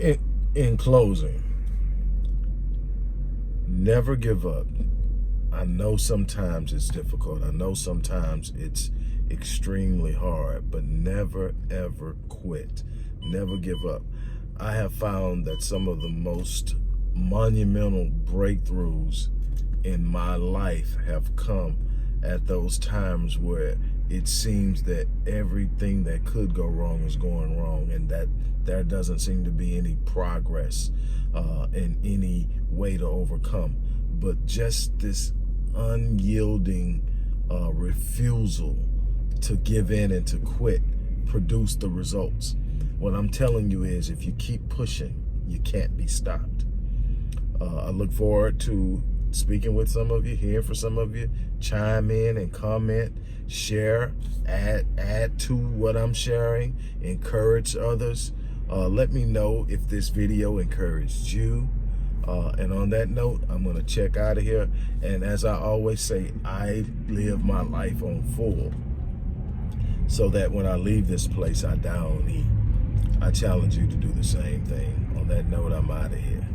In closing, never give up. I know sometimes it's difficult. I know sometimes it's extremely hard, but never, ever quit. Never give up. I have found that some of the most monumental breakthroughs in my life have come at those times where it seems that everything that could go wrong is going wrong, and that there doesn't seem to be any progress in any way to overcome. But just this unyielding refusal to give in and to quit produce the results. What I'm telling you is, if you keep pushing, you can't be stopped. I look forward to speaking with some of you, hearing from some of you. Chime in and comment, share, add to what I'm sharing, encourage others. Let me know if this video encouraged you. And on that note, I'm going to check out of here. And as I always say, I live my life on full, so that when I leave this place, I don't eat. I challenge you to do the same thing. On that note, I'm out of here.